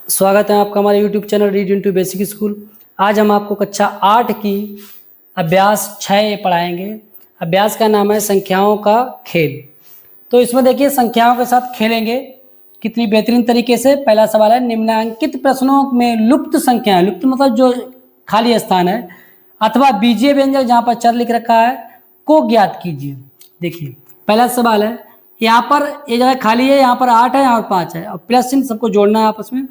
स्वागत है आपका हमारे YouTube channel read into basic school. आज हम आपको कक्षा 8 की अभ्यास 6 पढ़ाएंगे। अभ्यास का नाम है संख्याओं का खेल। तो इसमें देखिए संख्याओं के साथ खेलेंगे कितनी बेहतरीन तरीके से। पहला सवाल है, निम्नलिखित प्रश्नों में लुप्त संख्याएं, लुप्त मतलब जो खाली स्थान है अथवा बीजीय व्यंजक जहाँ पर चर लिख रखा है को ज्ञात कीजिए। देखिए पहला सवाल है, यहाँ पर ये जगह खाली है, यहाँ पर 8 है, यहाँ पर 5 है और प्लस चिन्ह सबको जोड़ना है आपस में।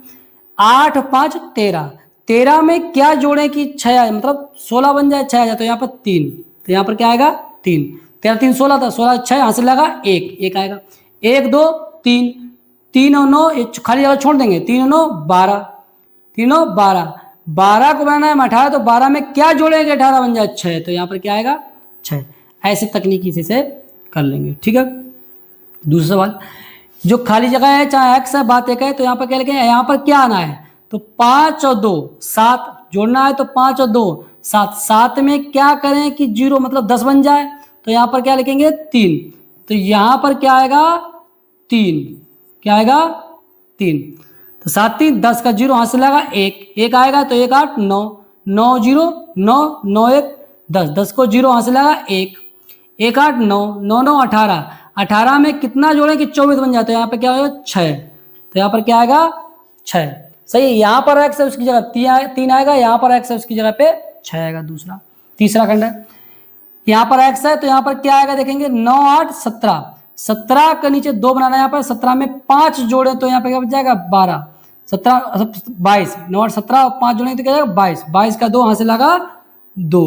8 5 13, 13 में क्या जोड़ें कि 6 आए, मतलब 16 बन जाए, 6 आ जाए, तो यहाँ पर 3, तो यहाँ पर क्या आएगा 3, 13 3 16 था, 16 6 यहाँ से लगा 1 आएगा, 1 2 3, 3 और 9 खाली जगह छोड़ देंगे, 3 और 9 12, 3 और 12, 12 को बनाना है 18, तो 12 में क्या जोड़ेंगे 18 बन जाए 6, तो यहाँ पर क्या आएगा 6। ऐसी तकनीकी से कर लेंगे, ठीक है। दूसरा सवाल, जो खाली जगह है चाहे एक्स है बात एक है, तो यहाँ पर क्या लिखेंगे, यहाँ पर क्या आना है, तो 5 और 2 7 जोड़ना है, तो 5 और 2 7, 7 में क्या करें कि 0 मतलब 10 बन जाए, तो यहाँ पर क्या लिखेंगे 3, तो यहाँ पर क्या आएगा 3, क्या आएगा 3, तो 7 3 10 का 0 यहाँ से लगा 1 आएगा, तो 1 8 9 9 0 9 9 1 10, 10 को 0 यहाँ से लगा 1 8 9 9 9 18, 18 में कितना जोड़ें कि 24 बन जाता है, यहाँ पे क्या होगा 6, तो यहाँ पर क्या आएगा 6। सही है, यहाँ पर एक्स है उसकी जगह 3 आएगा, यहाँ पर एक्स है उसकी जगह पे 6 आएगा। तीसरा खंड है, यहाँ पर एक्स है तो यहाँ पर क्या आएगा देखेंगे 9 8 17, 17 के नीचे 2 बनाना है, यहाँ पर 17 में 5 जोड़े तो यहाँ पे क्या बच जाएगा 12, 17 22, 9 8 17 और 5 जोड़ेंगे तो क्या जाएगा 22, 22 का 2 यहाँ से लगा 2।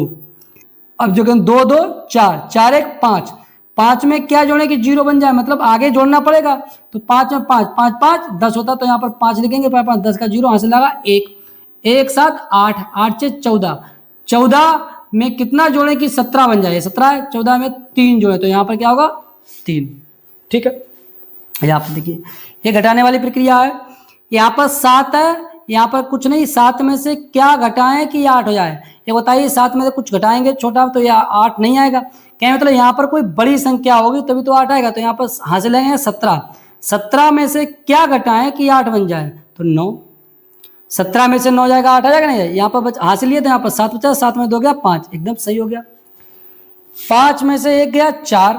अब जो 2 2 4 4 1 5, 5 में क्या जोड़े कि 0 बन जाए, मतलब आगे जोड़ना पड़ेगा, तो 5 में 5 5 5 10 होता, तो यहाँ पर 5 लिखेंगे, 5 5 10 का 0 यहाँ से लगा 1 1 7 8 8 से 14, 14 में कितना जोड़े कि 17 बन जाए, 17 है, 14 में 3 जोड़े तो यहाँ पर क्या होगा 3, ठीक है। यहाँ पर देखिए ये घटाने वाली प्रक्रिया है, यहाँ पर 7 है, यहाँ पर कुछ नहीं, 7 में से क्या घटाएं कि 8 हो जाए, ये बताइए 7 में से कुछ घटाएंगे छोटा तो यह 8 नहीं आएगा, क्या मतलब यहाँ पर कोई बड़ी संख्या होगी तभी तो 8 आएगा, तो यहाँ पर हासिल लेंगे 17, 17 में से क्या घटाएं कि 8 बन जाए, तो 9, 17 में से 9 जाएगा 8 आ जाएगा नहीं, यहाँ पर हासिल लिए तो यहाँ पर 7 बचा, 7 में 2 गया 5, एकदम सही हो गया। 5 में से 1 गया 4,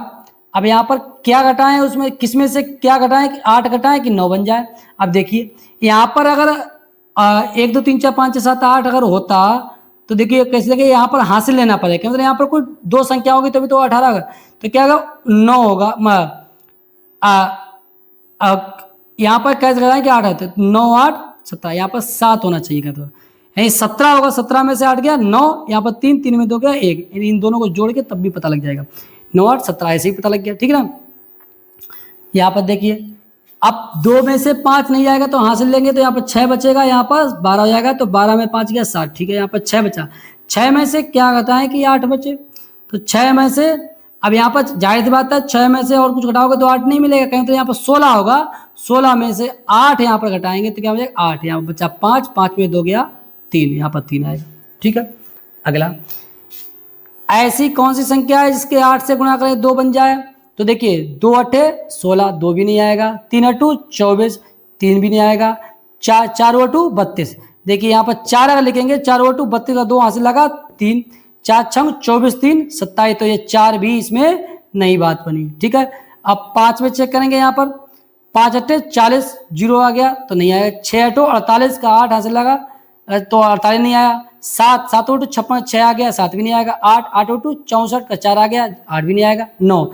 अब यहाँ पर क्या घटाएं, उसमें किस में से क्या घटाएं कि 8 घटाएं कि 9 बन जाए। अब देखिए यहाँ पर अगर 1 2 3 4 5 6 7 8 अगर होता तो देखिए कैसे देखिए यहाँ पर हासिल लेना पड़ेगा, मतलब यहाँ पर कोई 2 संख्या होगी तभी तो 18 होगा, तो क्या होगा 9 होगा, यहाँ पर कैसे लगाएं कि 8 है, तो 9 8 17, यहाँ पर 7 होना चाहिए, तो यही 17 होगा, 17 में से 8 गया 9, यहाँ पर 3 3 में 2 गया 1, इन दोनों को जोड़ के तब भी पता लग जाएगा, 9 8 17 ऐसे ही पता लग गया, ठीक है ना। यहाँ पर देखिए अब 2 में से 5 नहीं जाएगा तो हासिल लेंगे, तो यहाँ पर 6 बचेगा, यहाँ पर 12 हो जाएगा, तो 12 में 5 गया 7, ठीक है, यहाँ पर 6 बचा, 6 में से क्या घटाएं कि 8 बचे, तो 6 में से अब यहाँ पर जाहिर सी बात है 6 में से और कुछ घटाओगे तो 8 नहीं मिलेगा, कहीं तो यहाँ पर 16 होगा, 16 में से 8 यहाँ पर घटाएंगे तो क्या बचेगा 8, यहाँ पर बचा 5, 5 में 2 गया 3, यहाँ पर 3 आएगा, ठीक है। अगला, ऐसी कौन सी संख्या है जिसके 8 से गुणा करें 2 बन जाए, तो देखिए 2 8 16, 2 भी नहीं आएगा, 3 8 24, 3 भी नहीं आएगा, 4 4 8 32, देखिए यहाँ पर 4 अगर लिखेंगे 4 8 32 का 2 यहाँ से लगा 3, 4 6 24 3 27, तो ये 4 भी इसमें नई बात बनी, ठीक है। अब 5 में चेक करेंगे, यहाँ पर 5 8 40, 0 आ गया तो नहीं आएगा, 6 8 48 का 8 यहाँ से लगा तो 48 नहीं आया, 7 7 8 56 6 आ गया, 7 भी नहीं आएगा, 8 8 8 64 का 4 आ गया, 8 भी नहीं आएगा, 9,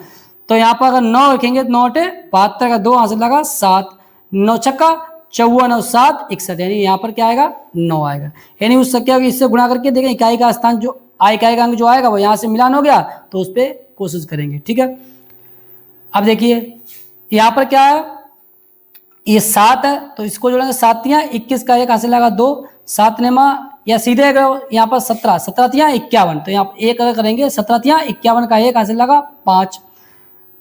तो यहाँ पर अगर 9 रखेंगे तो 9 8 72 का 2 यहाँ से लगा 7, 9 छक्का 54 और 7 61, यानी यहाँ पर क्या आएगा 9 आएगा, यानी उस संख्या को इससे गुणा करके देखें इकाई का स्थान जो इकाई का अंक जो आएगा वो यहाँ से मिलान हो गया तो उस पर कोशिश करेंगे, ठीक है। अब देखिए यहाँ पर क्या है, ये 7 है तो इसको जोड़ेंगे 7 तियां 21 का 1 यहाँ से लगा 2, 7 नेमा या सीधे अगर यहाँ पर 17 17 तियां 51, तो यहाँ पर 1 अगर करेंगे 17 तियां 51 का 1 यहाँ से लगा 5,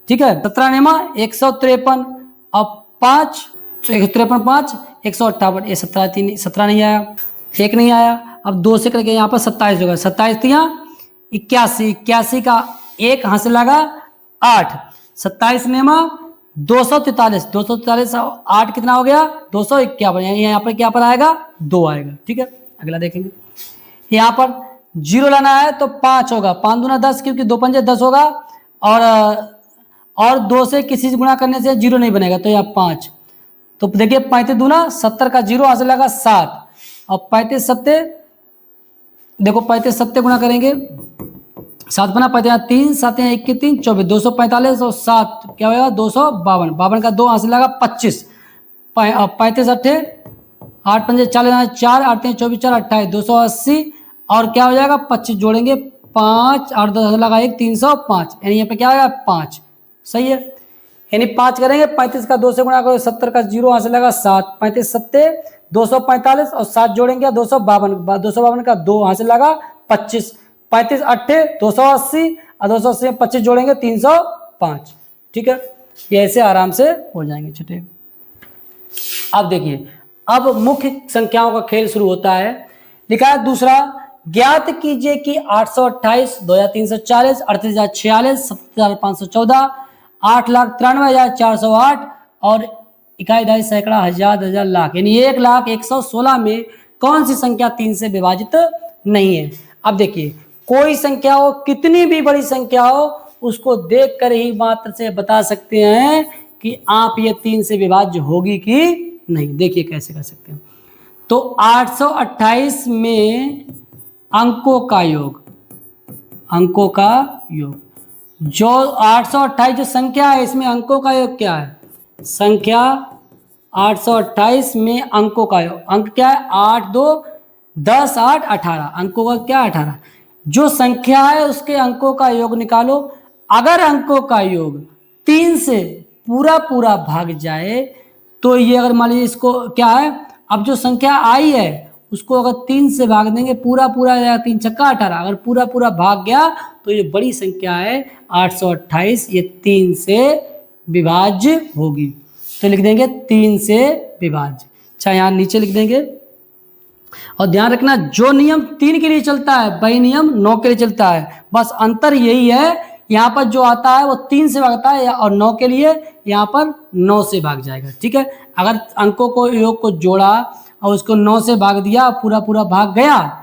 ठीक है। 17 नेमा 153, अब 5 153 5 158, ये 17 नहीं आया, 1 नहीं आया, अब 2 से करके यहाँ पर 27 होगा, 27 तियां 81, 81 का 1 यहाँ से लगा 8, 27 नेमा 243, 243 8 कितना हो गया 251, यानी यहाँ पर क्या पर आएगा 2 आएगा। ठीक है, अगला देखेंगे। यहाँ पर 0 लाना है तो 5 होगा, 5 दूना 10, क्योंकि 2 पंजे 10 होगा, और 2 से किसी से गुणा करने से 0 नहीं बनेगा, तो यहाँ 5। तो देखिए 35 दूना 70 का 0 हासिल लगा 7, और 35 सत्ते, देखो 35 सत्ते गुणा करेंगे, 7 बना 35 3 7 21 3 24, 245 और 7 क्या होगा 252, 52 का 2 हासिल लगा 25, 35 अट्ठे 8 पंजे 40, 4 8 3 24 4 28, 280, और क्या हो जाएगा 25 जोड़ेंगे 5 8 10 लगा 1 305, यानी यहाँ पे क्या होगा 5। सही है, यानी 5 करेंगे, 35 का 2 से गुणा करो, 70 का 0 हासिल लगा 7, 35 सत्ते 245 और 7 जोड़ेंगे 252, 252 का 2 हासिल लगा 25, 35 अट्ठे 280 और 280 में 25 जोड़ेंगे 305। ठीक है, ये ऐसे आराम से हो जाएंगे छठे। अब देखिए, अब मुख्य संख्याओं का खेल शुरू होता है। लिखा है दूसरा, ज्ञात कीजिए कि 828, 2340, 3846, 70514, 8,93,408 और इकाई दहाई सैकड़ा हजार हजार लाख, यानी 1,01,16 में कौन सी संख्या 3 से विभाजित नहीं है। अब देखिए, कोई संख्या हो, कितनी भी बड़ी संख्या हो, उसको देखकर ही मात्र से बता सकते हैं कि आप ये 3 से विभाज्य होगी कि नहीं। देखिए कैसे कर सकते हैं। तो 828 में अंकों का योग, अंकों का योग, जो 828 जो संख्या है इसमें अंकों का योग क्या है, संख्या 828 में अंकों का योग, अंक क्या है 8 2 10 8 18, अंकों का क्या 18, जो संख्या है उसके अंकों का योग निकालो। अगर अंकों का योग 3 से पूरा पूरा भाग जाए तो ये, अगर मान लीजिए इसको क्या है, अब जो संख्या आई है उसको अगर 3 से भाग देंगे, पूरा पूरा या 3 छक्का 18, अगर पूरा पूरा भाग गया तो ये बड़ी संख्या है 828, ये 3 से विभाज्य होगी। तो लिख देंगे 3 से विभाज्य। अच्छा, यहाँ नीचे लिख देंगे। और ध्यान रखना, जो नियम 3 के लिए चलता है वही नियम 9 के लिए चलता है, बस अंतर यही है, यहाँ पर जो आता है वो 3 से भागता है और 9 के लिए यहाँ पर 9 से भाग जाएगा। ठीक है, अगर अंकों को योग को जोड़ा और उसको 9 से भाग दिया, पूरा पूरा भाग गया,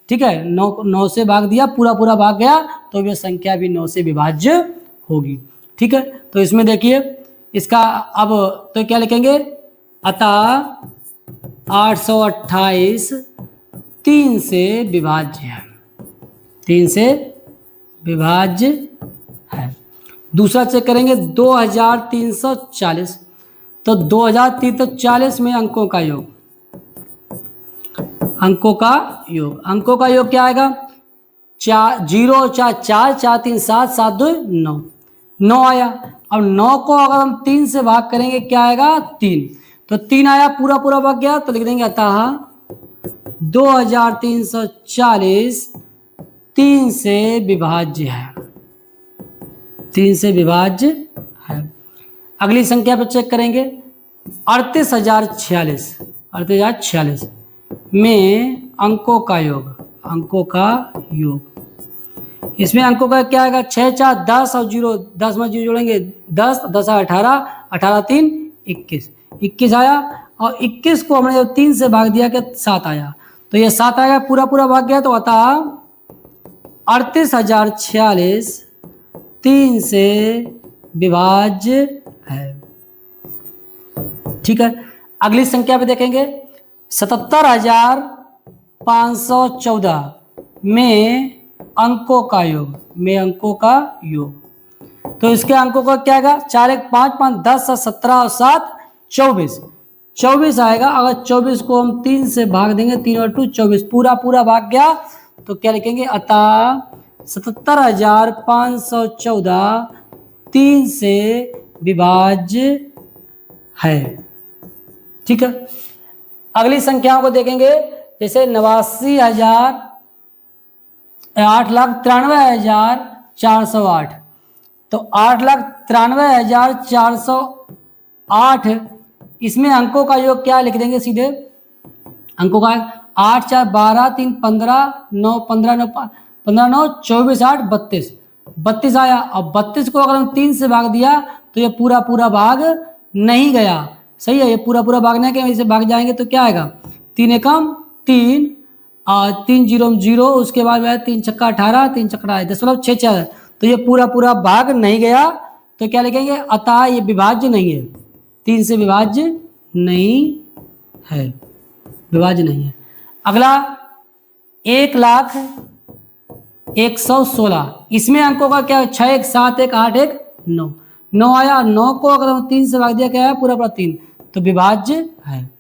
ठीक है, 9 से भाग दिया, पूरा पूरा भाग गया, तो वह संख्या भी 9 से विभाज्य होगी। ठीक है, तो इसमें देखिए इसका अब तो क्या लिखेंगे, अतः 828 3 से विभाज्य है, 3 से विभाज्य है। दूसरा चेक करेंगे 2340, तो 2340 में अंकों का योग, अंकों का योग, अंकों का योग क्या आएगा, 4 0 4 4 4 3 7 7 2 9, 9 आया। अब 9 को अगर हम 3 से भाग करेंगे क्या आएगा 3, तो 3 आया, पूरा पूरा भाग गया, तो लिख देंगे अतः 2340 3 से विभाज्य है, 3 से विभाज्य है। अगली संख्या पर चेक करेंगे 38,046 में अंकों का योग, अंकों का योग, इसमें अंकों का क्या आएगा 6 4 10 और 0, 10 में 0 जोड़ेंगे 10, 10 18, 18 3 21, 21 आया, और 21 को हमने जब 3 से भाग दिया कि 7 आया, तो ये 7 आएगा, पूरा पूरा भाग गया, तो अतः 38,046 3 से विभाज्य है। ठीक है, अगली संख्या पे देखेंगे 77,514 में अंकों का योग, में अंकों का योग, तो इसके अंकों का क्या आएगा 4 1 5 5 10 17 और 7 24, 24 आएगा। अगर 24 को हम 3 से भाग देंगे, 3 और 2 24, पूरा पूरा भाग गया, तो क्या लिखेंगे अतः 77,514 3 से विभाज्य है। ठीक है, अगली संख्याओं को देखेंगे, जैसे 89,000 8,93,408, तो 8,93,408 इसमें अंकों का योग क्या लिख देंगे, सीधे अंकों का 8 4 12 3 15 9 15 9 15 9 24 8 32, 32 आया। अब 32 को अगर हम 3 से भाग दिया तो ये पूरा पूरा भाग नहीं गया। सही है, ये पूरा पूरा भागने के इसे भाग जाएंगे तो क्या आएगा, 3 एकम 3 और 3 जीरो 0, उसके बाद 3 छक्का 18, 3 छक्का 10.64, तो ये पूरा पूरा भाग नहीं गया। तो क्या लिखेंगे, अतः ये विभाज्य नहीं है, 3 से विभाज्य नहीं है, विभाज्य नहीं है। अगला 1,01,16, इसमें अंकों का क्या, 6 1 7 1 8 1 9, 9 आया, 9 को अगर हम 3 से भाग दिया क्या है, पूरा पूरा 3, तो विभाज्य है।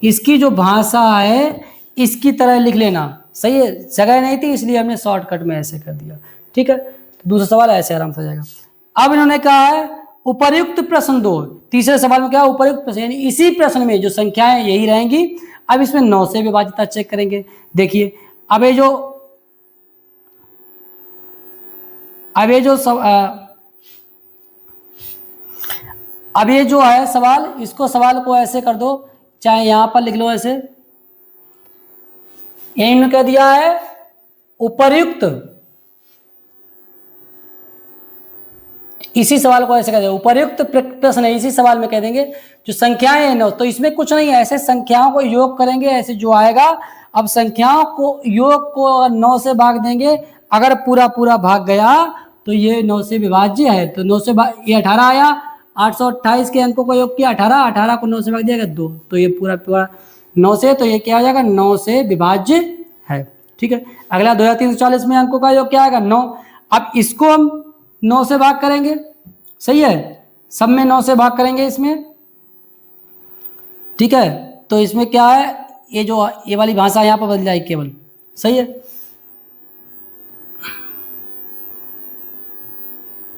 इसकी जो भाषा है इसकी तरह लिख लेना, सही है, जगह नहीं थी इसलिए हमने शॉर्टकट में ऐसे कर दिया, ठीक है। तो दूसरा सवाल ऐसे आराम से हो जाएगा। अब इन्होंने कहा है उपर्युक्त प्रश्न 2, तीसरे सवाल में क्या है, उपर्युक्त प्रश्न, यानी इसी प्रश्न में जो संख्याएं यही रहेंगी। अब इसमें 9 से विभाजित चेक करेंगे। देखिए अब ये जो है सवाल, इसको सवाल को ऐसे कर दो, चाहे यहां पर लिख लो ऐसे, इन्होंने कह दिया है उपर्युक्त, इसी सवाल को ऐसे कह देंगे उपर्युक्त प्रश्न है, इसी सवाल में कह देंगे जो संख्याएं हैं 9, तो इसमें कुछ नहीं है, ऐसे संख्याओं को योग करेंगे, ऐसे जो आएगा। अब संख्याओं को योग को अगर 9 से भाग देंगे, अगर पूरा पूरा भाग गया तो ये 9 से विभाज्य है। तो 9 से ये 18 आया, 828 के अंकों को योग किया, 18 को 9 से भाग दिया 2, तो ये पूरा पूरा 9 से, तो ये क्या हो जाएगा, 9 से विभाज्य है, ठीक है। अगला 2340 में अंकों का योग क्या आएगा, 9। अब इसको हम 9 से भाग करेंगे, सही है, सब में 9 से भाग करेंगे इसमें, ठीक है। तो इसमें क्या है, ये वाली भाषा यहां पर बदल जाएगी केवल, सही है।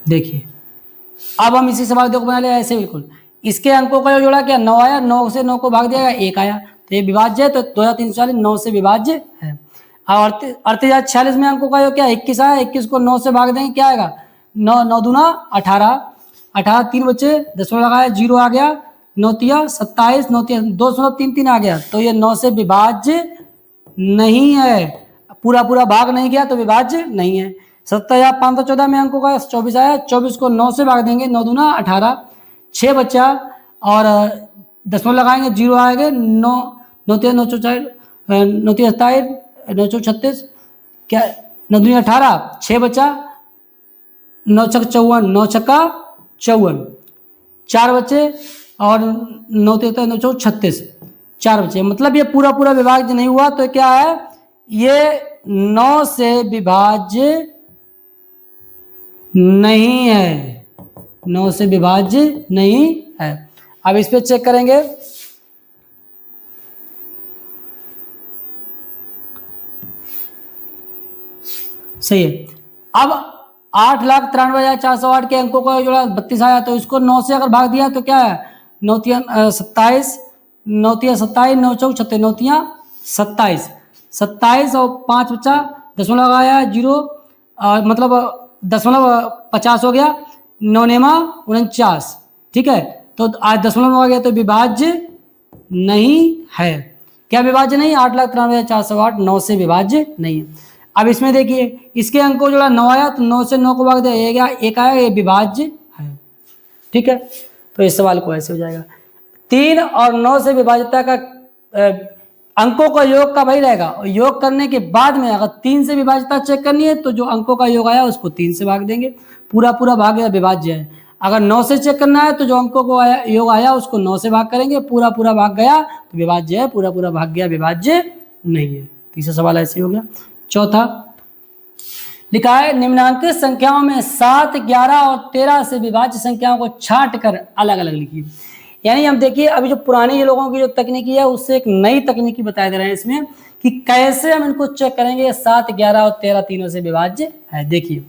देखिए अब हम इसी सवाल को बना लिया ऐसे बिल्कुल, इसके अंकों का जोड़ा क्या, 9 आया, 9 से 9 को भाग दिया 1 आया, तो ये विभाज्य है, तो 2340 9 से विभाज्य है। और 3846 में अंकों का योग क्या, 21 आया, 21 को 9 से भाग देंगे क्या आएगा, 9 9 दूना 18, 18 3 बचे, 10 लगाया 0 आ गया, 9 तिया 27, 9 तिया 2.33 आ गया, तो ये 9 से विभाज्य नहीं है, पूरा पूरा भाग नहीं गया तो विभाज्य नहीं है। 27,514 में अंकों का 24 आया, 24 को 9 से भाग देंगे, 9 दूना 18, 6 बचा और 10 लगाएंगे 0 आएंगे, 9 9 तिया 9 27, 9 36 क्या, 9 दूनी 18, 6 बचा, 9 छक 54, 9 छक्का 54, 4 बचे और 9 तिहत्तर 9 चौक 36, 4 बचे, मतलब ये पूरा पूरा विभाज्य नहीं हुआ। तो क्या है, ये 9 से विभाज्य नहीं है, 9 से विभाज्य नहीं है। अब इस पे चेक करेंगे, सही है। अब 8,93,408 के अंकों का जोड़ा 32 आया, तो इसको 9 से अगर भाग दिया तो क्या है, 9 तिया 27, 9 तिया 27, 9 चौक 36, 9 तिया 27, 27 और 5 बचा, 10 लगाया 0, मतलब 50 हो गया, 9 नेमा 49, ठीक है। तो आज 10 आ गया तो विभाज्य नहीं है। क्या विभाज्य नहीं, 8,93,408 9 से विभाज्य नहीं है। अब इसमें देखिए, इसके अंक को जोड़ा 9 आया, तो 9 से 9 को भाग दिया 1 आया, ये विभाज्य है, ठीक है। तो इस सवाल को ऐसे हो जाएगा। 3 और 9 से विभाज्यता का अंकों का योग का वही रहेगा, और योग करने के बाद में अगर 3 से विभाज्यता चेक करनी है तो जो अंकों का योग आया उसको 3 से भाग देंगे, पूरा पूरा भाग गया विभाज्य है। अगर 9 से चेक करना है तो जो अंकों को योग आया उसको 9 से भाग करेंगे, पूरा पूरा भाग गया तो विभाज्य है, पूरा पूरा भाग गया विभाज्य नहीं है। तीसरा सवाल ऐसे हो गया। चौथा लिखा है, निम्नांकित संख्याओं में 7, 11 और 13 से विभाज्य संख्याओं को छांट कर अलग अलग लिखिए। यानी हम देखिए, अभी जो पुराने लोगों की जो तकनीकी है उससे एक नई तकनीकी बता दे रहे हैं इसमें कि कैसे हम इनको चेक करेंगे 7, 11 और 13 तीनों से विभाज्य है। देखिए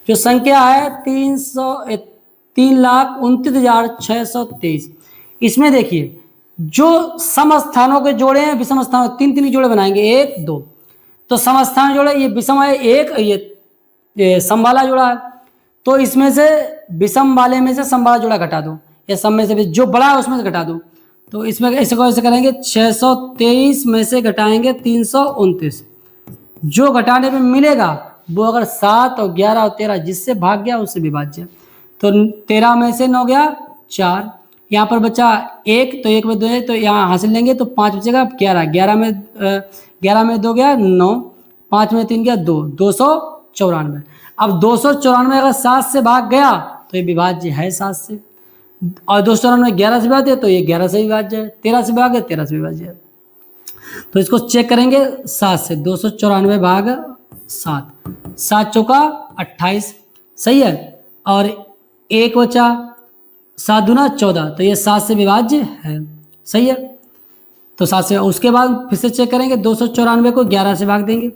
जो संख्या है 3,29,623, इसमें देखिए जो सम स्थानों के जोड़े हैं, विषम स्थानों 3 जोड़े बनाएंगे, 1 2, तो सम स्थान जोड़े ये विषम है 1, ये सम वाला जोड़ा है, तो इसमें से विषम वाले में से सम वाला जोड़ा घटा दो, या सम में से जो बड़ा है उसमें से घटा दो। तो इसमें ऐसे को ऐसे करेंगे, 623 में से घटाएंगे 329, जो घटाने पे मिलेगा वो अगर 7 और 11 और 13 जिससे भाग गया उससे विभाज्य। तो तो 13 में से 9 गया 4, यहाँ पर बचा 1, तो 1 में 2 है तो यहाँ हासिल लेंगे तो 5 बचेगा 11, 11 में 2 गया 9, 5 में 3 गया 2, 294। अब 294 अगर 7 से भाग गया तो ये विभाज्य है 7 से, और 294 11 से विभाज्य है तो ये 11 से विभाज्य है, 13 से भाग है 13 से विभाज्य है। तो इसको चेक करेंगे 7 से, 294 भाग 7, 7 चौका 28, सही है, और 1 बचा 7 दूना 14, तो ये 7 से विभाज्य है, सही है। तो 7 से, उसके बाद फिर से चेक करेंगे 294 को 11 से भाग देंगे,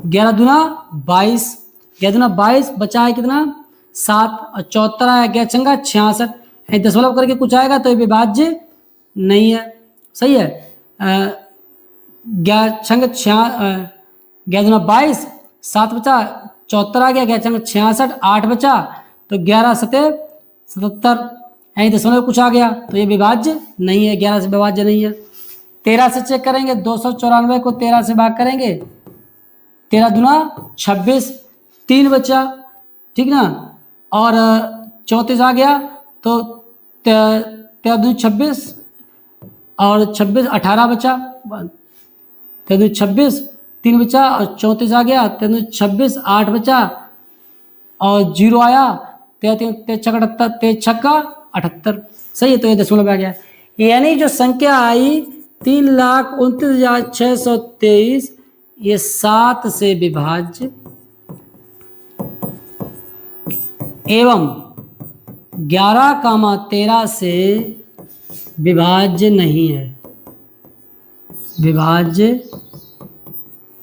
11 दूना 22, 11 दूना 22, बचा है कितना 7, और 74 आया, गया चंगा 66, दशमलव करके कुछ आएगा तो ये विभाज्य नहीं है, सही है। 11 छंग 11 दूना 22, 7 बचा, 74 आ गया, 11 छंग 66, 8 बचा, तो 11 सते 77, दशमलव कुछ आ गया तो ये विभाज्य नहीं है, 11 से विभाज्य नहीं है। 13 से चेक करेंगे, 294 को 13 से भाग करेंगे, 13 दूना 26, 3 बचा, ठीक ना, और 34 आ गया तो 13 दूनी 26 और 26 18 बचा, 13 दूनी 26, 3 बचा और 34 आ गया, 13 दूनी 26, 8 बचा और 0 आया, 13 छक्का 78, सही है। तो ये दशमलव आ गया, यानी जो संख्या आई 3,29,623 ये 7 से विभाज्य एवं 11,13 से विभाज्य नहीं है, विभाज्य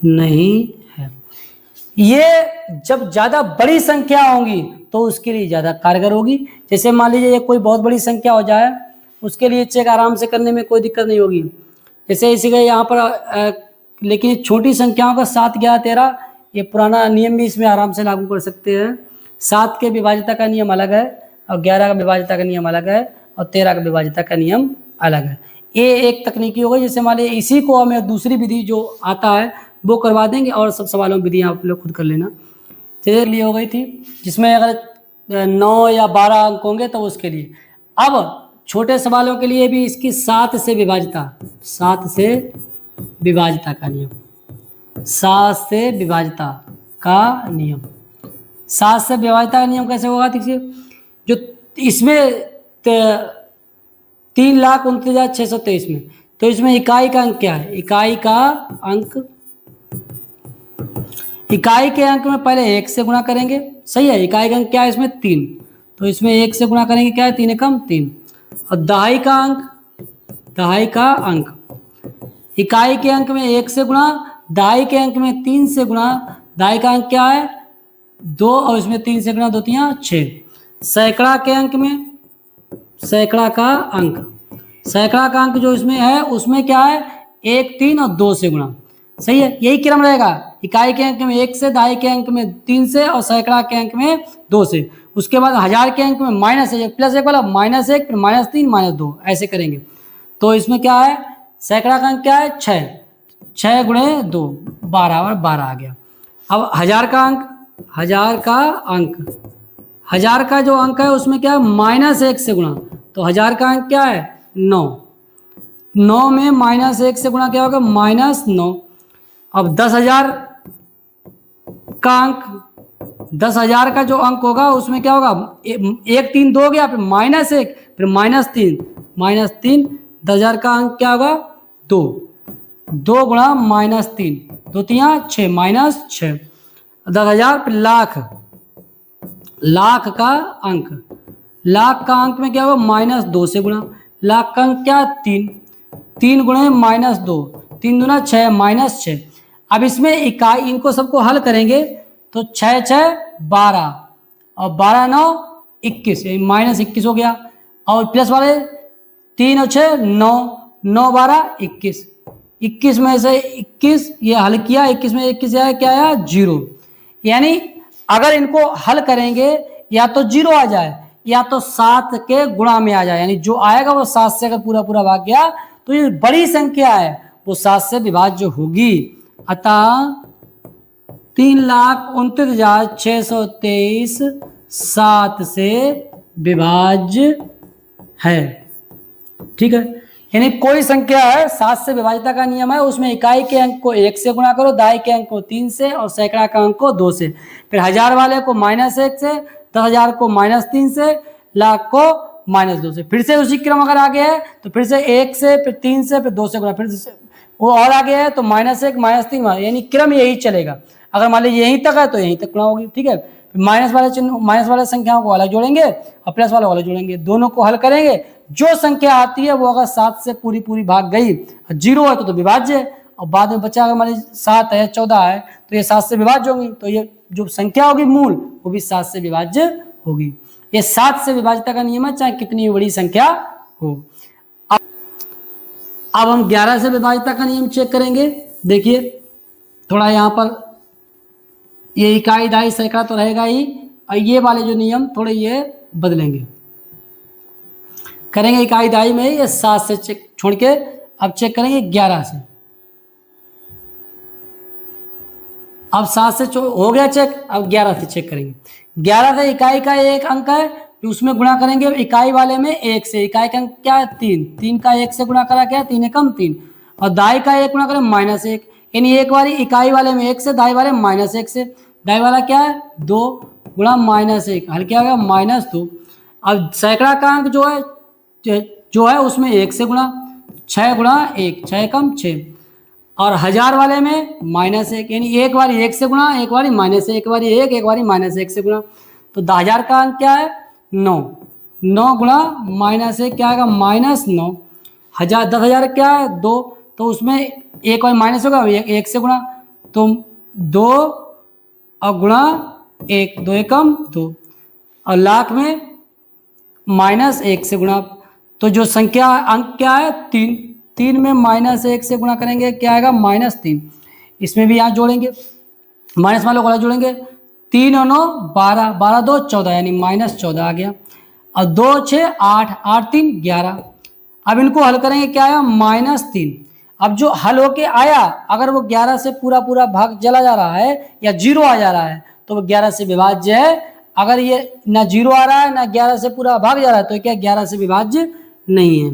नहीं है। ये जब ज़्यादा बड़ी संख्या होंगी तो उसके लिए ज़्यादा कारगर होगी। जैसे मान लीजिए कोई बहुत बड़ी संख्या हो जाए, उसके लिए चेक आराम से करने में कोई दिक्कत नहीं होगी। जैसे इसी का यहाँ पर लेकिन छोटी संख्याओं का 7, 11, 13 ये पुराना नियम भी इसमें आराम से लागू कर सकते हैं। 7 के विभाज्यता का नियम अलग है और 11 का विभाज्यता का नियम अलग है और 13 का विभाज्यता का नियम अलग है। ये एक तकनीकी होगा। जैसे मान लीजिए इसी को हमें दूसरी विधि जो आता है वो करवा देंगे और सब सवालों में विधि आप लोग खुद कर लेना। चलिए लिए हो गई थी, जिसमें अगर 9 या 12 अंक होंगे तो उसके लिए। अब छोटे सवालों के लिए भी इसकी 7 से विभाज्यता, 7 से विभाज्यता का नियम, 7 से विभाज्यता का नियम। 7 से विभाज्यता का नियम कैसे होगा? देखिए, जो इसमें 3,29,623 में, तो इसमें इकाई का अंक क्या है? इकाई का अंक, इकाई के अंक में पहले 1 से गुणा करेंगे, सही है। इकाई का अंक क्या है इसमें? 3, तो इसमें 1 से गुणा करेंगे, क्या है? 3 एकम 3। और दहाई का अंक, दहाई का अंक, इकाई के अंक में 1 से गुणा, दहाई के अंक में 3 से गुणा। दहाई का अंक क्या है? 2, और इसमें 3 से गुणा, 2 3 6। सैकड़ा के अंक में, सैकड़ा का अंक, सैकड़ा का अंक जो इसमें है उसमें क्या है? 1, 3 और 2 से गुणा, सही है। यही क्रम रहेगा, इकाई के अंक में 1 से, दहाई के अंक में 3 से और सैकड़ा के अंक में 2 से। उसके बाद हजार के अंक में -1, +1 वाला -1, फिर -3, -2, ऐसे करेंगे। तो इसमें क्या है? सैकड़ा का अंक क्या है? 6, 6 गुणे 2 12 और 12 आ गया। अब हजार का अंक, हजार का अंक, हजार का जो अंक है उसमें क्या है? -1 से गुणा, तो हजार का अंक क्या है? 9, 9 में -1 से गुणा क्या होगा? -9। अब 10,000 का अंक, 10,000 का जो अंक होगा उसमें क्या होगा? 1 3 2 गया, फिर -1, फिर -3, -3। 10,000 का अंक क्या होगा? 2, 2 गुणा -3, 2 3 6, -6। 10,000 फिर लाख, लाख का अंक, लाख का अंक में क्या होगा? -2 से गुणा। लाख का अंक क्या? 3, 3 गुणे -2, 3 दूना 6, -6। अब इसमें इकाई, इनको सबको हल करेंगे तो 6 6 12 और 12 9 21, -21 हो गया। और प्लस वाले 3 और 6 9, 9 12 21, 21 में से 21 ये हल किया, 21 में 21 आया, क्या आया? 0। यानी अगर इनको हल करेंगे या तो 0 आ जाए या तो 7 के गुणा में आ जाए, यानी जो आएगा वो 7 से अगर पूरा पूरा भाग गया तो ये बड़ी संख्या है वो 7 से विभाज्य होगी। अतः 3,29,623 7 से विभाज्य है। ठीक है, यानी कोई संख्या है 7 से विभाज्यता का नियम है, उसमें इकाई के अंक को 1 से गुणा करो, दाई के अंक को 3 से और सैकड़ा का अंक को 2 से, फिर 1000 वाले को -1 से, 10,000 को -3 से, लाख को -2 से। फिर से उसी क्रम अगर आगे है तो फिर से 1 से, फिर 3 से, फिर 2 से गुणा, फिर से वो और आगे है तो -1 -3, यानी क्रम यही चलेगा। अगर मान लीजिए यहीं तक है तो यहीं तक गुणा होगी। ठीक है, माइनस वाले चिन्ह, माइनस वाले संख्याओं को अलग जोड़ेंगे और प्लस वाले अलग जोड़ेंगे, दोनों को हल करेंगे। जो संख्या आती है वो अगर 7 से पूरी पूरी भाग गई, 0 है तो विभाज्य है, और बाद में बचा अगर मान लीजिए 7 है, 14 है तो ये 7 से विभाज्य होगी, तो ये जो संख्या होगी मूल वो भी 7 से विभाज्य होगी। ये 7 से विभाज्यता का नियम है, चाहे कितनी बड़ी संख्या हो। अब हम 11 से विभाज्यता का नियम चेक करेंगे। देखिए थोड़ा यहाँ पर ये इकाई दाई सैकड़ा तो रहेगा ही, और ये वाले जो नियम थोड़े ये बदलेंगे, करेंगे इकाई दाई में ये 7 से चेक छोड़ के अब चेक करेंगे 11 से। अब 7 से हो गया चेक, अब 11 से चेक करेंगे। 11 से इकाई का एक अंक है, उसमें गुणा करेंगे इकाई वाले में 1 से, इकाई का अंक क्या है 3, 3 का 1 से गुणा करा क्या, 3 एकम 3, और दाई का 1 गुणा करें -1, यानी एक बारी इकाई वाले में 1 से, दाई वाले में -1 से, दाई वाला क्या है 2 गुणा -1, हल क्या हो गया -2। अब सैकड़ा का अंक जो है उसमें 1 से गुणा, 6 गुणा 1, 6 एकम 6, और 1000 वाले में -1, यानी एक बारी 1 से गुणा, एक बारी -1, एक बारी 1, एक बारी -1 से गुणा, तो 10,000 का अंक क्या है 9, 9 गुणा -1 क्या आएगा -9, 10,000 क्या है 2, तो उसमें एक बार माइनस होगा, 1 से गुणा, तो 2 और गुणा 1, 2 एकम 2, और लाख में -1 से गुणा, तो जो संख्या अंक क्या है 3, 3 में -1 से गुणा करेंगे क्या आएगा -3, इसमें भी यहाँ जोड़ेंगे, माइनस वालों को जोड़ेंगे, 3 और 9 12, 12 2 14, यानी -14 आ गया, और 2 6 8, 8 3 11। अब इनको हल करेंगे क्या आया -3। अब जो हल होके आया अगर वो 11 से पूरा पूरा भाग चला जा रहा है या 0 आ जा रहा है तो वो 11 से विभाज्य है। अगर ये ना 0 आ रहा है ना 11 से पूरा भाग जा रहा है तो क्या 11 से विभाज्य नहीं है।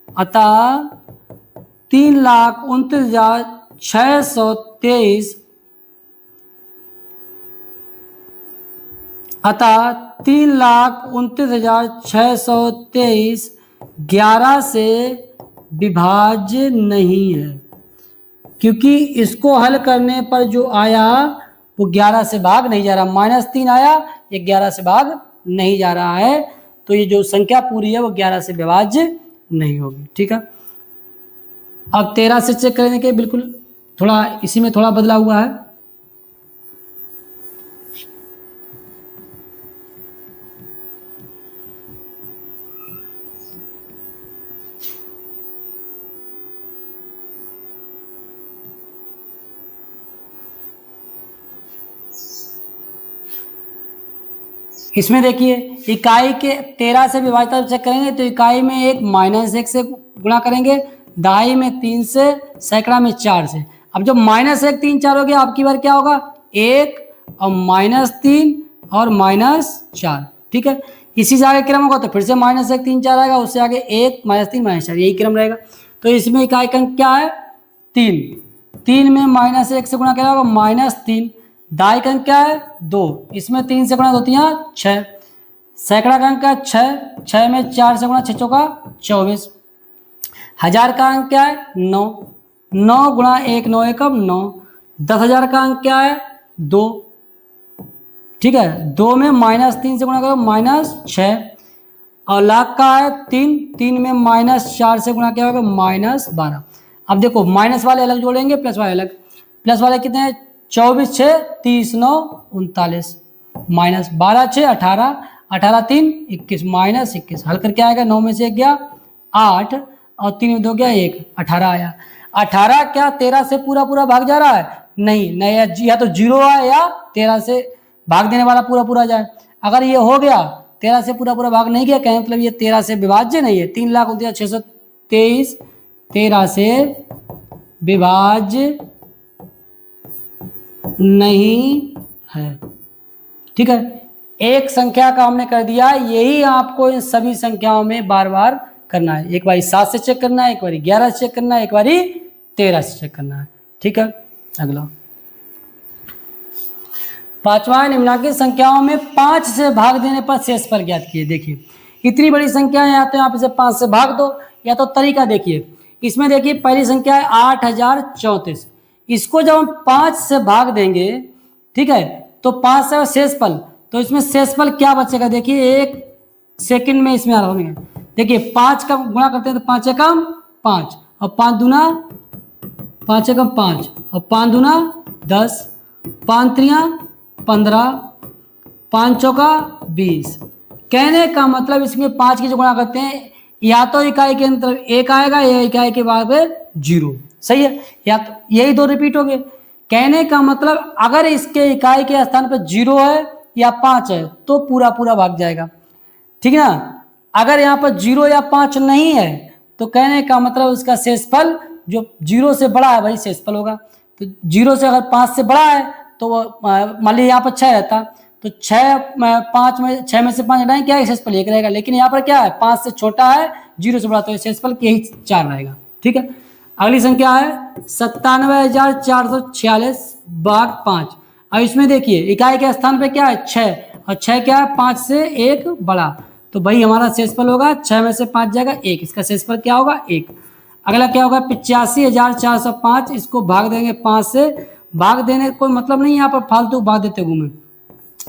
अतः 3,29,623 अतः 3,29,623 11 से विभाज्य नहीं है, क्योंकि इसको हल करने पर जो आया वो 11 से भाग नहीं जा रहा, -3 आया, ये 11 से भाग नहीं जा रहा है, तो ये जो संख्या पूरी है वो 11 से विभाज्य नहीं होगी। ठीक है, अब 13 से चेक करने के बिल्कुल थोड़ा इसी में थोड़ा बदला हुआ है। इसमें देखिए इकाई के 13 से विभाज्यता चेक करेंगे तो इकाई में एक -1 से गुणा करेंगे, दहाई में 3 से, सैकड़ा में 4 से। अब जब -1 3 4 हो गया आपकी बार क्या होगा 1 और -3 और -4। ठीक है, इसी से आगे क्रम होगा तो फिर से -1 3 4 आएगा, उससे आगे 1 -3 -4 यही क्रम रहेगा। तो इसमें इकाई का अंक क्या है 3, 3 में -1 से गुणा क्या होगा -3, दाई का अंक क्या है 2, इसमें 3 से गुणा 2 3 6, सैकड़ा का अंक है 6, 6 में 4 से गुणा 6 चौका 24, 1000 का अंक क्या है 9, 9 गुणा 1 9 एकम 9, 10,000 का अंक क्या है 2। ठीक है, 2 में -3 से गुणा करो -6, और लाख का है 3, 3 में -4 से गुणा क्या होगा -12। अब देखो माइनस वाले अलग जोड़ेंगे प्लस वाले अलग, प्लस वाले कितने हैं 24 6 30 9 39, -12 6 18, 18 3 21, -21, हल करके आएगा 9 में से 1 गया 8 और 3 में 2 गया 1, 18 आया। 18 क्या 13 से पूरा पूरा भाग जा रहा है नहीं, या तो 0 आए या 13 से भाग देने वाला पूरा पूरा जाए। अगर ये हो गया 13 से पूरा पूरा भाग नहीं गया कहें मतलब ये 13 से विभाज्य नहीं है। 3,29,623 13 से विभाज्य नहीं है। ठीक है, एक संख्या का हमने कर दिया, यही आपको इन सभी संख्याओं में बार बार करना है। एक बारी 7 से चेक करना है, एक बारी 11 से चेक करना है, एक बारी 13 से चेक करना है। ठीक है, अगला पांचवा, निम्नलिखित संख्याओं में 5 से भाग देने पर शेषफल ज्ञात कीजिए। देखिए इतनी बड़ी संख्या है, या तो आप इसे 5 से भाग दो, या तो तरीका देखिए। इसमें देखिए पहली संख्या है 8034, इसको जब हम 5 से भाग देंगे, ठीक है, तो 5 से शेषफल, तो इसमें शेषफल क्या बचेगा, देखिए 1 सेकंड में इसमें आ रहा है। देखिए 5 का गुणा करते हैं तो 5 एकम 5, और 5 दूना 5 एकम 5, और 5 दूना 10, 5 त्रिया 15, 5 चौका 20। कहने का मतलब इसमें 5 की जो गुणा करते हैं, या तो इकाई के अंतर 1 आएगा, या इकाई के बाद में 0। सही है, या तो यही दो रिपीट हो गए। कहने का मतलब अगर इसके इकाई के स्थान पर 0 है या 5 है तो पूरा पूरा भाग जाएगा। ठीक है ना, अगर यहाँ पर 0 या 5 नहीं है तो कहने का मतलब उसका शेषफल जो 0 से बड़ा है वही शेषफल होगा। तो 0 से अगर 5 से बड़ा है तो मान लीजिए यहाँ पर 6 रहता, तो 6 में से 5 हटाएंगे, क्या है शेषफल 1 रहेगा। लेकिन यहाँ पर क्या है, 5 से छोटा है, 0 से बड़ा, तो शेषफल यही 4 रहेगा। ठीक है, अगली संख्या है 97,446 भाग 5। अब इसमें देखिए इकाई के स्थान पे क्या है 6, और 6 क्या है 5 से 1 बड़ा, तो भाई हमारा शेषफल होगा 6 में से 5 जाएगा 1, इसका शेषफल क्या होगा 1। अगला क्या होगा 85,405, इसको भाग देंगे 5 से। भाग देने का कोई मतलब नहीं, यहाँ पर फालतू भाग देते घूमे,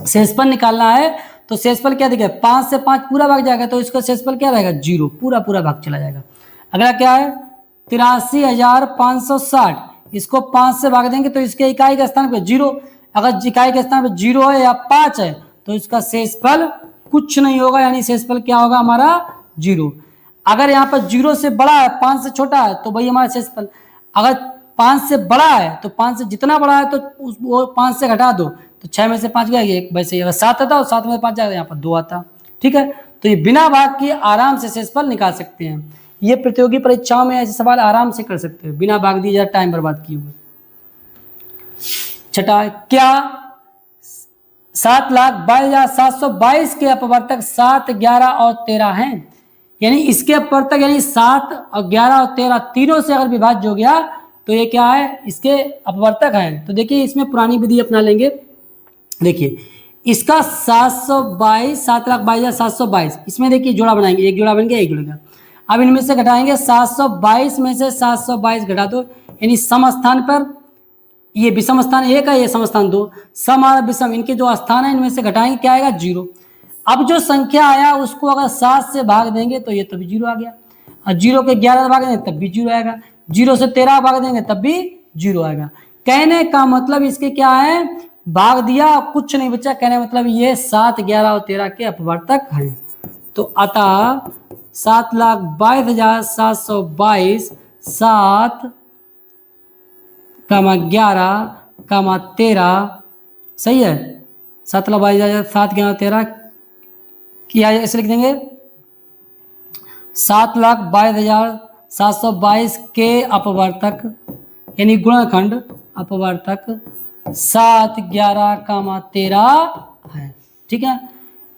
शेषफल निकालना है तो शेषफल क्या दिखेगा, 5 से 5 पूरा भाग जाएगा, तो इसका शेषफल क्या रहेगा 0, पूरा पूरा भाग चला जाएगा। अगला क्या है 83,560, इसको 5 से भाग देंगे तो इसके इकाई के स्थान पे 0, अगर इकाई के स्थान पे 0 है या 5 है तो इसका शेषफल कुछ नहीं होगा, यानी शेषफल क्या होगा हमारा 0। अगर यहाँ पर 0 से बड़ा है 5 से छोटा है तो भाई हमारा शेषफल, अगर 5 से बड़ा है तो 5 से जितना बड़ा है तो वो 5 से घटा दो, तो 6 में से 5 गया, एक वैसे अगर 7 आता तो 7 में 5 जाएगा, यहाँ पर 2 आता। ठीक है, तो ये बिना भाग के आराम से शेषफल निकाल सकते हैं। ये प्रतियोगी परीक्षाओं में ऐसे सवाल आराम से कर सकते हैं बिना भाग दिए या टाइम बर्बाद किए हुए। छठा, क्या 7,22,722 के अपवर्तक 7, 11 और 13 हैं? यानी इसके अपवर्तक यानी 7 और 11 और 13 तीनों से अगर विभाज्य हो गया तो ये क्या है, इसके अपवर्तक हैं। तो देखिए इसमें पुरानी विधि अपना लेंगे। देखिए इसका 7,22,722, इसमें देखिए जोड़ा बनाएंगे, एक जोड़ा बन गया, एक जुड़ गया। अब इनमें से घटाएंगे 722 में से 722 घटा दो, यानी सम स्थान पर ये विषम स्थान 1 है, ये सम स्थान 2, सम और विषम इनके जो स्थान है इनमें से घटाएंगे, क्या आएगा 0। अब जो संख्या आया उसको अगर 7 से भाग देंगे तो ये तभी 0 आ गया, और 0 के 11 भाग देंगे तब भी 0 आएगा, 0 से 13 भाग देंगे तब भी 0 आएगा। कहने का मतलब इसके क्या है, भाग दिया कुछ नहीं बचा, कहने का मतलब ये 7, 11 और 13 के अपवर्तक हैं। तो अतः 7,22,722 7, 11, 13 सही है, 7,22,7, 11, 13 किया, ऐसे लिख देंगे 7,22,722 के अपवर्तक यानी गुणनखंड अपवर्तक 7, 11, 13 है। ठीक है,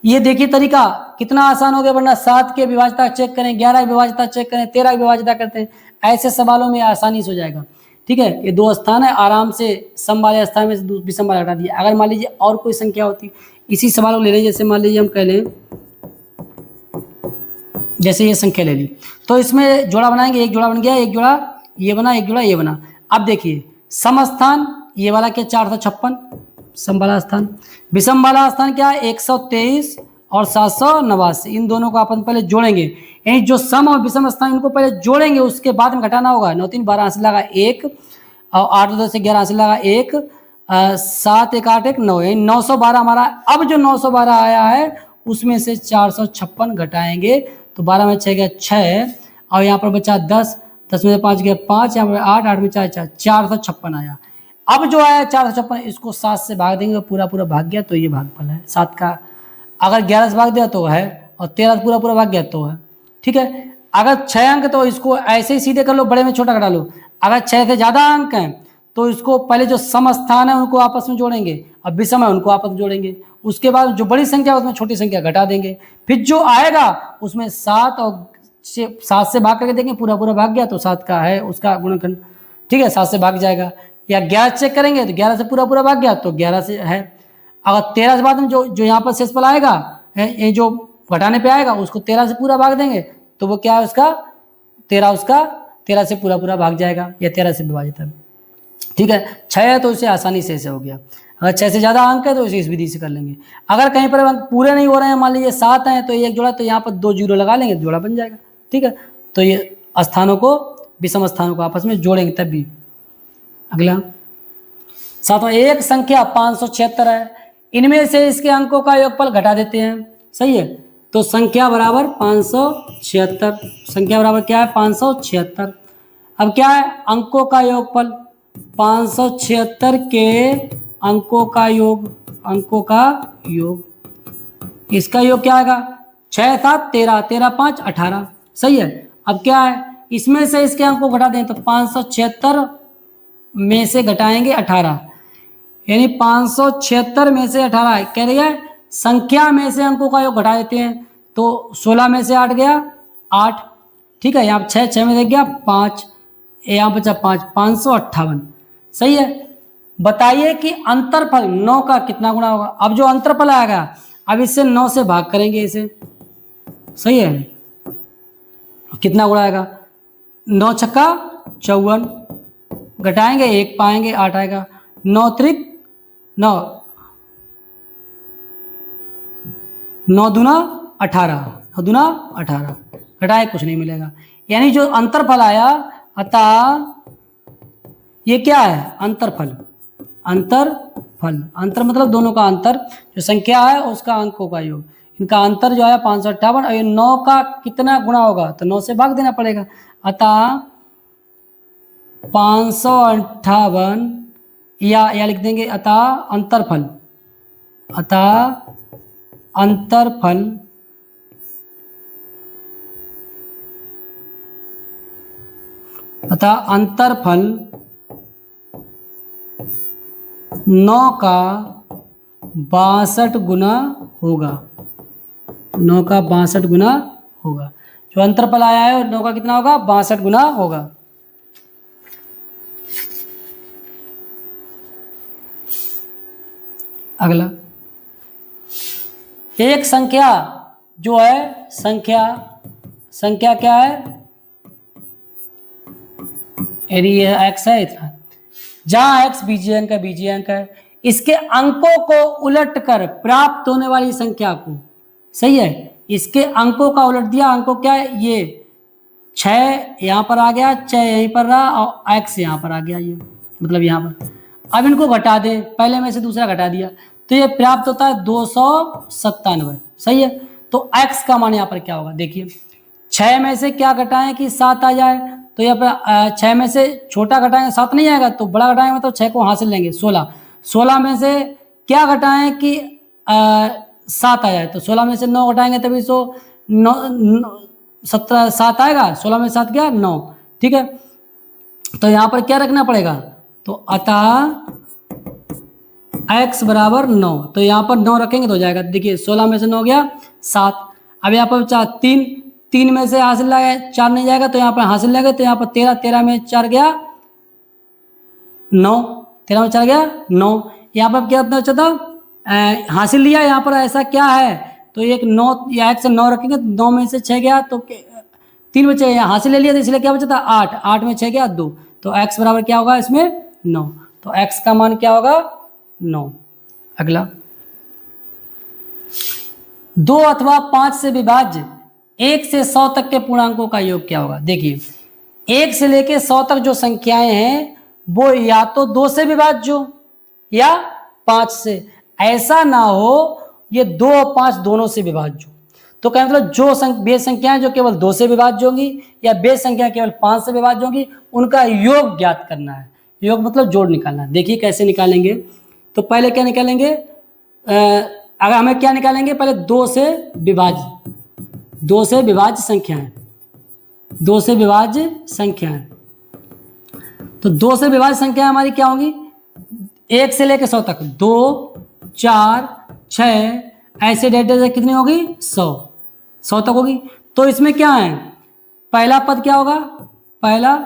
ये देखिए तरीका कितना आसान हो गया, वरना 7 के विभाज्यता चेक करें, 11 की विभाज्यता चेक करें, 13 की विभाज्यता करते हैं, ऐसे सवालों में आसानी से हो जाएगा। ठीक है, ये 2 स्थान है, आराम से सम वाले स्थान में से विषम वाला हटा दिया। अगर मान लीजिए और कोई संख्या होती, इसी सवाल को ले लें, जैसे मान लीजिए हम कह लें जैसे ये संख्या ले ली, तो इसमें जोड़ा बनाएंगे, एक जोड़ा बन गया, एक जोड़ा ये बना, एक जोड़ा ये बना। अब देखिए सम स्थान ये वाला क्या 456 सम वाला स्थान, विषम वाला स्थान क्या है 123 और 789, इन दोनों को अपन पहले जोड़ेंगे, यानी जो सम और विषम स्थान इनको पहले जोड़ेंगे, उसके बाद में घटाना होगा। 9 3 12 हासिल लगा 1, और 8 2 से 11 हासिल लगा 1, 7 1 8 1 9, यानी 912 हमारा। अब जो 912 आया है उसमें से 456 घटाएंगे तो 12 में 6 गया 6, और यहाँ पर बचा 10, 10 में 5 गया 5, यहाँ पर 8, 8 में 4 456 आया। अब जो आया 456 इसको 7 से भाग देंगे, पूरा पूरा भाग गया तो ये भागफल है 7 का। अगर 11 से भाग दिया तो है, और 13 पूरा पूरा भाग गया तो है। ठीक है, अगर 6 अंक तो इसको ऐसे ही सीधे कर लो, बड़े में छोटा घटा लो। अगर 6 से ज़्यादा अंक हैं तो इसको पहले जो सम स्थान है उनको आपस में जोड़ेंगे, और विषम है उनको आपस में जोड़ेंगे, उसके बाद जो बड़ी संख्या उसमें छोटी संख्या घटा देंगे, फिर जो आएगा उसमें 7 और 7 से भाग करके देखेंगे, पूरा पूरा भाग गया तो 7 का है उसका गुणनखंड, ठीक है, 7 से भाग जाएगा। या 11 चेक करेंगे तो 11 से पूरा पूरा भाग गया तो 11 से है। अगर 13 से बाद में जो यहाँ पर शेषफल आएगा, ये जो घटाने पे आएगा उसको 13 से पूरा भाग देंगे तो वो क्या है उसका 13 से पूरा पूरा भाग जाएगा या 13 से विभाजित है, ठीक है। 6 है तो इसे आसानी से ऐसे हो गया। अगर 6 से ज़्यादा अंक है तो इसे इस विधि से कर लेंगे। अगर कहीं पर अंक पूरे नहीं हो रहे हैं, मान लीजिए 7 हैं तो एक जोड़ा, तो यहाँ पर 2 जीरो लगा लेंगे, जोड़ा बन जाएगा, ठीक है। तो ये स्थानों को, विषम स्थानों को आपस में जोड़ेंगे तब भी। अगला 7वां, एक संख्या 576 है, इनमें से इसके अंकों का योगफल घटा देते हैं, सही है। तो संख्या बराबर 576, संख्या बराबर क्या है 576। अब क्या है अंकों का योगफल, 576 के अंकों का योग, इसका योग क्या आएगा 6 7 13, 13 5 18, सही है। अब क्या है इसमें से इसके अंक को घटा दें तो 576 में से घटाएंगे 18, यानी 576 में से 18 कह रही है संख्या में से अंकों का योग घटा देते हैं तो 16 में से 8 गया 8, ठीक है। यहाँ 6 में देख गया 5, यहाँ बचा 5, 558, सही है। बताइए कि अंतरफल 9 का कितना गुना होगा। अब जो अंतरफल आएगा अब इससे 9 से भाग करेंगे इसे, सही है। कितना गुना आएगा 9 छक्का 54, घटाएंगे 1 पाएंगे 8 आएगा, 9 त्रिक 9, 9 दूना 18, 9 दूना 18, घटाए कुछ नहीं मिलेगा। यानी जो अंतरफल आया, अतः ये क्या है अंतरफल, अंतर मतलब दोनों का अंतर, जो संख्या है उसका अंकों का योग, इनका अंतर जो है 558 और ये 9 का कितना गुणा होगा तो 9 से भाग देना पड़ेगा। अतः 558 या लिख देंगे अतः अंतरफल, अंतरफल 9 का 62 गुना होगा, 9 का 62 गुना होगा। जो अंतरफल आया है 9 का कितना होगा 62 गुना होगा। अगला, एक संख्या जो है संख्या क्या है, यदि ये x है इतना, जहां x बीजीय अंक है, इसके अंकों को उलट कर प्राप्त होने वाली संख्या को, सही है, इसके अंकों का उलट दिया, अंकों क्या है ये 6 यहाँ पर आ गया, 6 यहीं पर रहा और x यहाँ पर आ गया, ये मतलब यहाँ पर। अब इनको घटा दे, पहले में से दूसरा घटा दिया तो ये प्राप्त होता है 297, सही है। तो x का मान यहाँ पर क्या होगा देखिए, 6 में से क्या घटाएं कि 7 आ जाए, तो यहाँ पर 6 में से छोटा घटाएंगे 7 नहीं आएगा, तो बड़ा घटाएंगे तो 6 को हासिल लेंगे 16, 16 में से क्या घटाएं कि 7 आ जाए, तो 16 में से 9 घटाएंगे तभी 17 7 आएगा, 16 में 7 गया 9, ठीक है। तो यहाँ पर क्या रखना पड़ेगा, तो अतः x बराबर 9, तो यहाँ पर 9 रखेंगे तो हो जाएगा, देखिए 16 में से 9 गया 7, अब यहाँ पर बचा 3 में से हासिल लाए 4 नहीं जाएगा तो यहाँ पर हासिल लगेगा, तो यहाँ पर 13 में 4 गया 9, 13 में 4 गया 9, यहाँ पर क्या बचा था हासिल लिया, यहाँ पर ऐसा क्या है तो एक 9 या 1 से 9 रखेंगे, 9 में से 6 गया तो 3 बचे, यहाँ हासिल ले लिया तो इसलिए क्या बचा था 8, 8 में 6 गया 2, तो x बराबर क्या होगा इसमें 9, तो x का मान क्या होगा 9। अगला, 2 अथवा 5 से विभाज्य 1 से 100 तक के पूर्णांकों का योग क्या होगा। देखिए 1 से लेके 100 तक जो संख्याएं हैं वो या तो 2 से विभाज्य हो या 5 से, ऐसा ना हो ये 2 और 5 दोनों से विभाज्य हो। तो क्या मतलब जो बेस संख्याएं जो केवल 2 से विभाज्य होंगी या बेस संख्या केवल 5 से विभाज्य होंगी, उनका योग ज्ञात करना है। योग मतलब जोड़ निकालना है। देखिए कैसे निकालेंगे, तो पहले क्या निकालेंगे, अगर हमें क्या निकालेंगे, पहले 2 से विभाज्य संख्याएं, 2 से विभाज्य संख्याएं, तो 2 से विभाज्य संख्याएं हमारी क्या होंगी 1 से लेकर 100 तक, 2 4 6 ऐसे डेटा से कितनी होगी 100 तक होगी। तो इसमें क्या है, पहला पद क्या होगा, पहला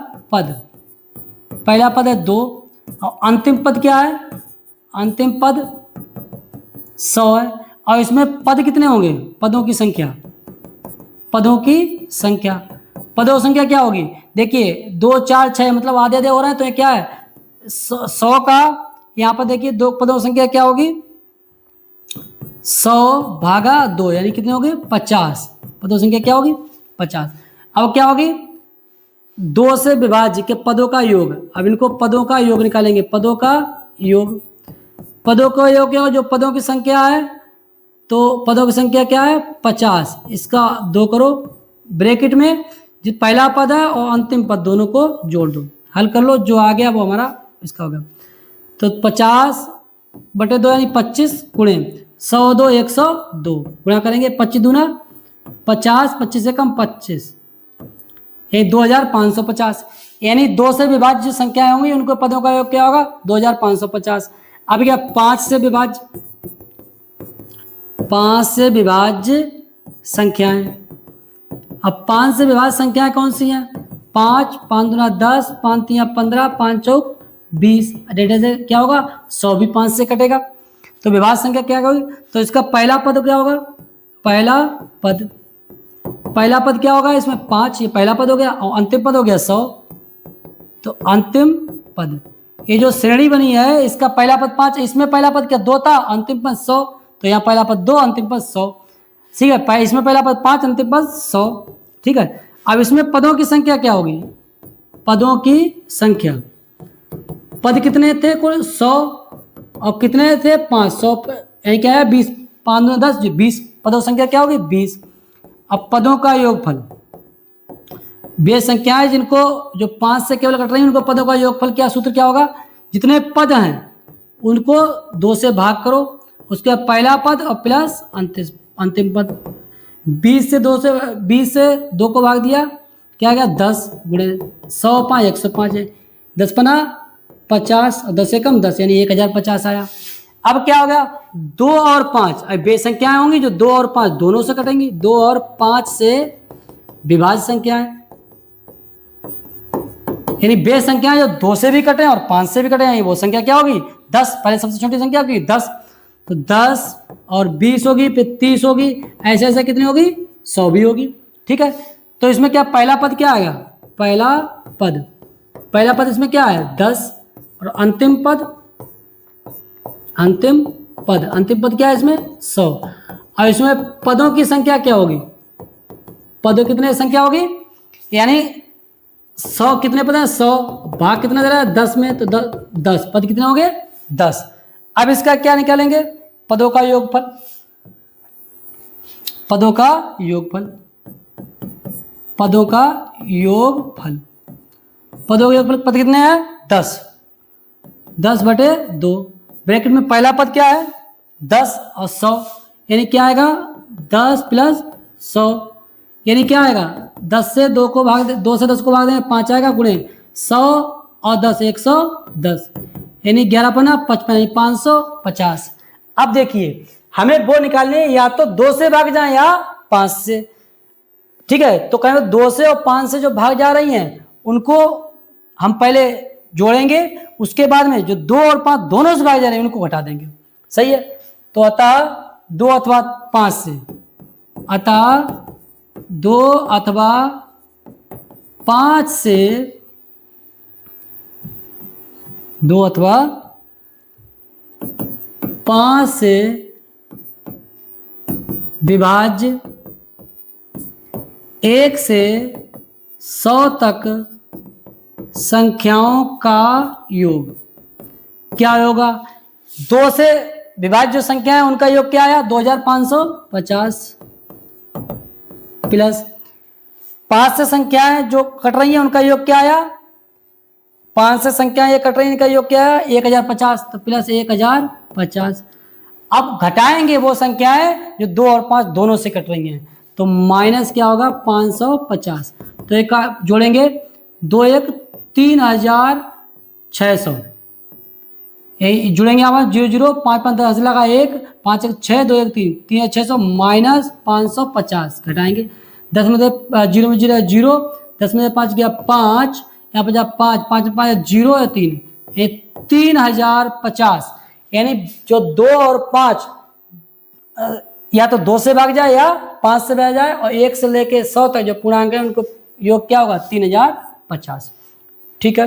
पद है 2 और अंतिम पद क्या है, अंतिम पद 100 है। और इसमें पद कितने होंगे, पदों की संख्या पदों संख्या क्या होगी, देखिए 2 4 6 मतलब आधे आधे हो रहे हैं, तो ये क्या है 100 का यहाँ पर देखिए दो पदों संख्या क्या होगी 100 भागा 2 यानी कितने होगी 50, पदों संख्या क्या होगी 50। अब क्या होगी 2 से विभाज्य के पदों का योग, अब इनको पदों का योग निकालेंगे, पदों का योग क्या हो, जो पदों की संख्या है, तो पदों की संख्या क्या है 50, इसका 2 करो ब्रैकेट में, जो पहला पद है और अंतिम पद दोनों को जोड़ दो, हल कर लो, जो आ गया वो हमारा इसका होगा। तो 50/2 यानी 25 गुणे 100 2 102 गुणा करेंगे, 25 दूना 50, 25 से कम 25 ये 2550, यानी 2 से विभाज्य संख्याएं होंगी उनको पदों का योग क्या होगा 2550। अब क्या 5 से विभाज्य संख्याएं, अब 5 से विभाज्य संख्याएं कौन सी हैं, 5 5 दूना 10, 5 3 15, 5 चौक 20, डेटा से क्या होगा 100 भी 5 से कटेगा, तो विभाज्य संख्या क्या होगी, तो इसका पहला पद क्या होगा, पहला पद क्या होगा इसमें 5, ये पहला पद हो गया और अंतिम पद हो गया 100, तो अंतिम पद ये जो श्रेणी बनी है इसका पहला पद 5, इसमें पहला पद क्या 2 था, अंतिम पद 100, तो यहाँ पहला पद 2 अंतिम पद 100, ठीक है, इसमें पहला पद 5 अंतिम पद 100, ठीक है। अब इसमें पदों की संख्या क्या होगी, पदों की संख्या, पद कितने थे कुल 100 और कितने थे 500, यानी क्या है 20, 5 दूना 10 20, पदों संख्या क्या होगी 20। अब पदों का योगफल, वे संख्याएं जिनको जो 5 से केवल कट रही हैं उनको पदों का योगफल क्या सूत्र क्या होगा, जितने पद हैं उनको 2 से भाग करो, उसके बाद पहला पद और प्लस अंतिम पद, 20 से 2 को भाग दिया क्या गया 10 गुणे 100 5 105 है, 10 पना 50 और 10 से कम 10 यानी 1050 आया। अब क्या हो गया 2 और 5, अब बे संख्याएं होंगी जो 2 और 5 दोनों से कटेंगी, 2 और 5 से विभाज्य संख्याएं, यानी बे संख्याएं जो 2 से भी कटे और 5 से भी कटे, वो संख्या क्या होगी 10, पहले सबसे छोटी संख्या होगी 10, तो 10 और 20 होगी, फिर 30 होगी, ऐसे ऐसे कितनी होगी 100 भी होगी, ठीक है। तो इसमें क्या पहला पद क्या आएगा, पहला पद इसमें क्या है 10 और अंतिम पद क्या है इसमें 100, और इसमें पदों की संख्या क्या होगी, पदों कितने संख्या होगी, यानी 100 कितने पद है 100 भाग कितना दे रहा है 10 में, तो 10 पद कितने हो गए 10। अब इसका क्या निकालेंगे, पदों का योगफल पद कितने हैं 10/2, ब्रैकेट में पहला पद क्या है 10 और 100, यानी क्या आएगा 10 + 100, यानी क्या आएगा 10 से 2 को भाग 2 से 10 को भाग दें 5 आएगा, गुणे 100 और 10 110, यानी 11 पना 55 550। अब देखिए हमें वो निकालने या तो 2 से भाग जाए या 5 से, ठीक है, तो कहें 2 से और 5 से जो भाग जा रही हैं उनको हम पहले जोड़ेंगे, उसके बाद में जो 2 और 5 दोनों से भाग जा रहे हैं उनको घटा देंगे, सही है। तो अतः 2 अथवा 5 से, अतः 2 अथवा 5 से, 2 अथवा 5 से विभाज्य 1 से 100 तक संख्याओं का योग क्या होगा, 2 से विभाज्य जो संख्या है उनका योग क्या आया 2550, प्लस 5 से संख्याएं जो कट रही हैं उनका योग क्या आया, 5 से संख्याएं ये कट रही हैं इनका योग क्या है 1050, तो प्लस 1050। अब घटाएंगे वो संख्याएं जो 2 और 5 दोनों से कट रही हैं, तो माइनस क्या होगा 550, तो एक जोड़ेंगे 2 1 3600, यही जुड़ेंगे आप, 0 0 5 5 10 लगा 1, 5 1 6 2 1 3 3 600 माइनस 550 घटाएंगे। 10 में 0 में 0 0, 10 में 5 गया 5, यहाँ पर जा 5 5 5 0 है 3, ये 3050। यानी जो 2 और 5 या तो 2 से भाग जाए या 5 से भाग जाए, और 1 से लेके 100 तक जो पूर्णांक है उनको योग क्या होगा 3050। ठीक है।